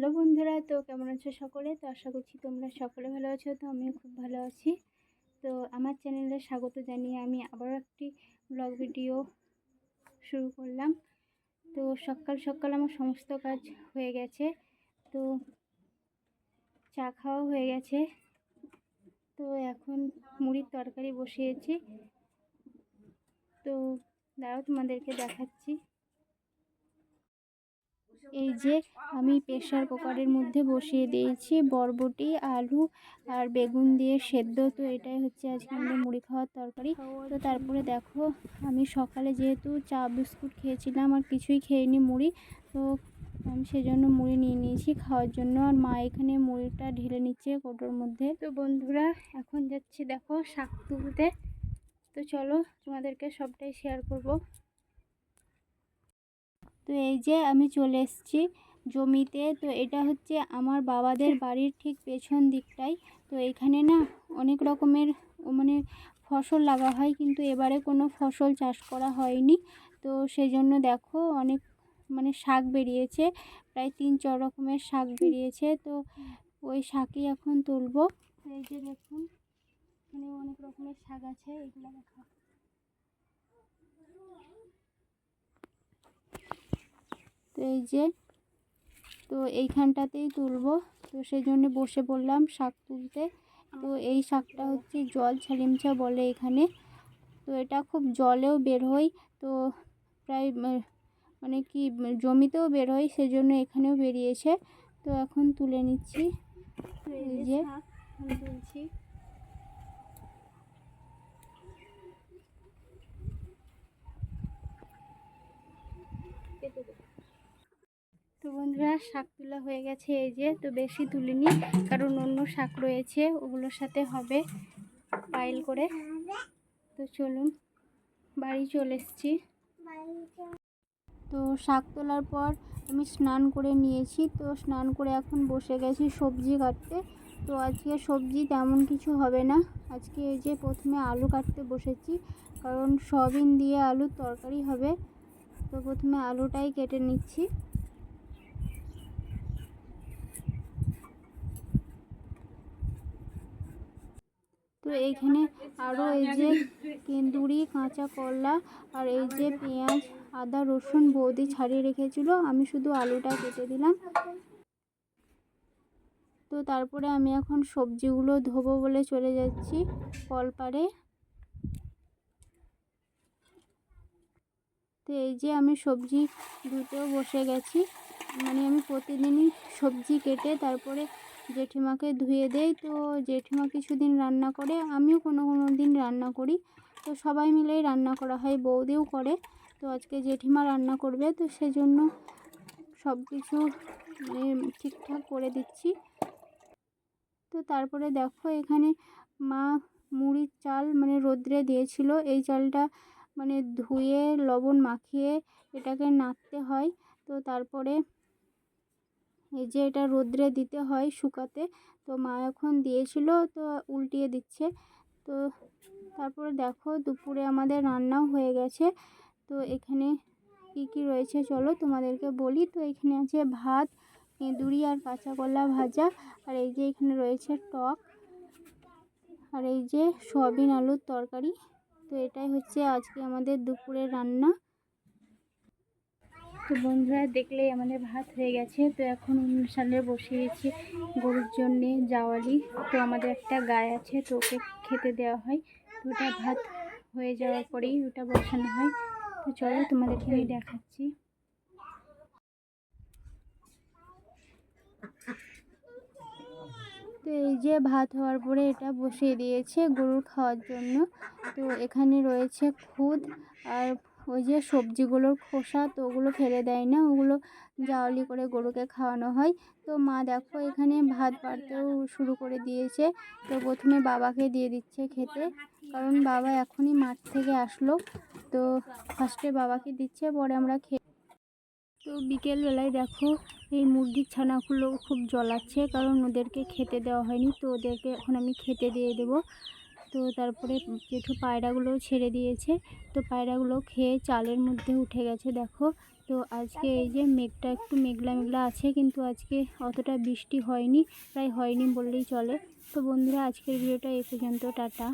Hello বন্ধুরা, তো কেমন আছো সকলে? তো আশা করছি তোমরা সকলে ভালো আছো। তো আমিও খুব ভালো আছি। তো আমার চ্যানেলে স্বাগত জানিয়ে আমি আবারও একটি ব্লগ ভিডিও শুরু করলাম। তো সকাল সকাল আমার সমস্ত কাজ হয়ে গেছে। তো চা খাওয়া হয়ে গেছে। তো এখন মুড়ির তরকারি বসিয়েছি। তো দাঁড়াও তোমাদেরকে দেখাচ্ছি। এই যে আমি প্রেসার কুকারের মধ্যে বসিয়ে দিয়েছি বরবটি, আলু আর বেগুন দিয়ে সেদ্ধ। তো এটাই হচ্ছে আজকে আমাদের মুড়ি খাওয়ার তরকারি। তো তারপরে দেখো, আমি সকালে যেহেতু চা বিস্কুট খেয়েছিলাম আর কিছুই খেয়েনি মুড়ি, তো আমি সেজন্য মুড়ি নিয়ে নিয়েছি খাওয়ার জন্য। আর মা এখানে মুড়িটা ঢেলে নিচ্ছে কৌটোর মধ্যে। তো বন্ধুরা, এখন যাচ্ছি দেখো শাক তুলতে। তো চলো তোমাদেরকে সবটাই শেয়ার করব। তো এই যে আমি চলে এসেছি জমিতে। তো এটা হচ্ছে আমার বাবাদের বাড়ির ঠিক পেছন দিকটাই। তো এখানে না অনেক রকমের মানে ফসল লাগা হয়, কিন্তু এবারে কোনো ফসল চাষ করা হয়নি। তো সেই জন্য দেখো অনেক শাক বেরিয়েছে, প্রায় 3-4 রকমের শাক বেরিয়েছে। তো ওই শাকই এখন তুলবো। এই যে দেখুন, অনেক রকমের শাক আছে, এগুলো দেখা। তো এই যে, তো এইখানটাতেই তুলবো। তো সেই জন্য বসে পড়লাম শাক তুলতে। তো এই শাকটা হচ্ছে জল ছালিমচা বলে এখানে। তো এটা খুব জলেও বের হয়। তো প্রায় জমিতেও বের হয়, সেজন্য এখানেও বেরিয়েছে। তো এখন তুলে নিচ্ছি। তো এই যে তুলছি। তো বন্ধুরা, শাক তোলা হয়ে গেছে এই যে। তো বেশি তুলিনি, কারণ অন্য শাক রয়েছে, ওগুলোর সাথে হবে পাইল করে। তো চলুন, বাড়ি চলে এসেছি। তো শাক তোলার পর আমি স্নান করে নিয়েছি। তো স্নান করে এখন বসে গেছি সবজি কাটতে। তো আজকে সবজি তেমন কিছু হবে না। আজকে এই যে প্রথমে আলু কাটতে বসেছি, কারণ সয়াবিন দিয়ে আলুর তরকারি হবে। তো প্রথমে আলুটাই কেটে নিচ্ছি। তো এইখানে আরও এই যে কেন্দুরি, কাঁচা কলা আর এই যে পেঁয়াজ, আদা, রসুন বৌদি ছাড়িয়ে রেখেছিল, আমি শুধু আলুটা কেটে দিলাম। তো তারপরে আমি এখন সবজিগুলো ধোবো বলে চলে যাচ্ছি কলপাড়ে। তো এই যে আমি সবজি ধুতেও বসে গেছি। আমি প্রতিদিনই সবজি কেটে তারপরে জেঠিমাকে ধুয়ে দেই। তো জেঠিমা কিছুদিন রান্না করে, আমিও কোনো দিন রান্না করি। তো সবাই মিলেই রান্না করা হয়, বৌদিও করে। তো আজকে জেঠিমা রান্না করবে, তো সেজন্য সব কিছু ঠিকঠাক করে দিচ্ছি। তো তারপরে দেখো, এখানে মা মুড়ির চাল রোদ্রে দিয়েছিল। এই চালটা ধুয়ে লবণ মাখিয়ে এটাকে নাড়তে হয়। তো তারপরে এই যে এটা রোদ্রে দিতে হয় শুকাতে। তো মা এখন দিয়েছিল, তো উল্টিয়ে দিচ্ছে। তো তারপরে দেখো, দুপুরে আমাদের রান্নাও হয়ে গেছে। তো এখানে কি কি রয়েছে চলো তোমাদেরকে বলি। তো এখানে আছে ভাত, কেঁদুরি আর কাঁচা কলা ভাজা, আর এই যে এখানে রয়েছে টক, আর এই যে সয়াবিন আলুর তরকারি। তো এটাই হচ্ছে আজকে আমাদের দুপুরের রান্না। তো বন্ধুরা, দেখলেই আমাদের ভাত হয়ে গেছে। তো এখন অনুষ্ঠানে বসিয়েছি গরুর জন্যে জাওয়ালি। তো আমাদের একটা গায় আছে, তো ওকে খেতে দেওয়া হয়। তো ওটা ভাত হয়ে যাওয়ার পরেই ওটা বসানো হয়। তো চলো তোমাদেরকে আমি দেখাচ্ছি। তো এই যে ভাত হওয়ার পরে এটা বসিয়ে দিয়েছে গরুর খাওয়ার জন্য। তো এখানে রয়েছে খুদ আর ওই যে সবজিগুলোর খোসা। তো ওগুলো ফেলে দেয় না, ওগুলো জাওয়ালি করে গরুকে খাওয়ানো হয়। তো মা দেখো এখানে ভাত বাড়তেও শুরু করে দিয়েছে। তো প্রথমে বাবাকে দিয়ে দিচ্ছে খেতে, কারণ বাবা এখনই মাঠ থেকে আসলো। তো ফার্স্টে বাবাকে দিচ্ছে, পরে আমরা তো বিকেলবেলায় দেখো, এই মুরগির ছানাগুলো খুব জ্বলাচ্ছে, কারণ ওদেরকে খেতে দেওয়া হয়নি। তো ওদেরকে এখন আমি খেতে দিয়ে দেবো। তো তারপরে জেঠু পায়রাগুলোও ছেড়ে দিয়েছে। তো পায়রাগুলো খেয়ে চালের মধ্যে উঠে গেছে দেখো। তো আজকে এই যে মেঘটা একটু মেঘলা মেঘলা আছে, কিন্তু আজকে অতটা বৃষ্টি হয়নি, প্রায় হয়নি বললেই চলে। তো বন্ধুরা, আজকের ভিডিওটা এই পর্যন্ত। টাটা।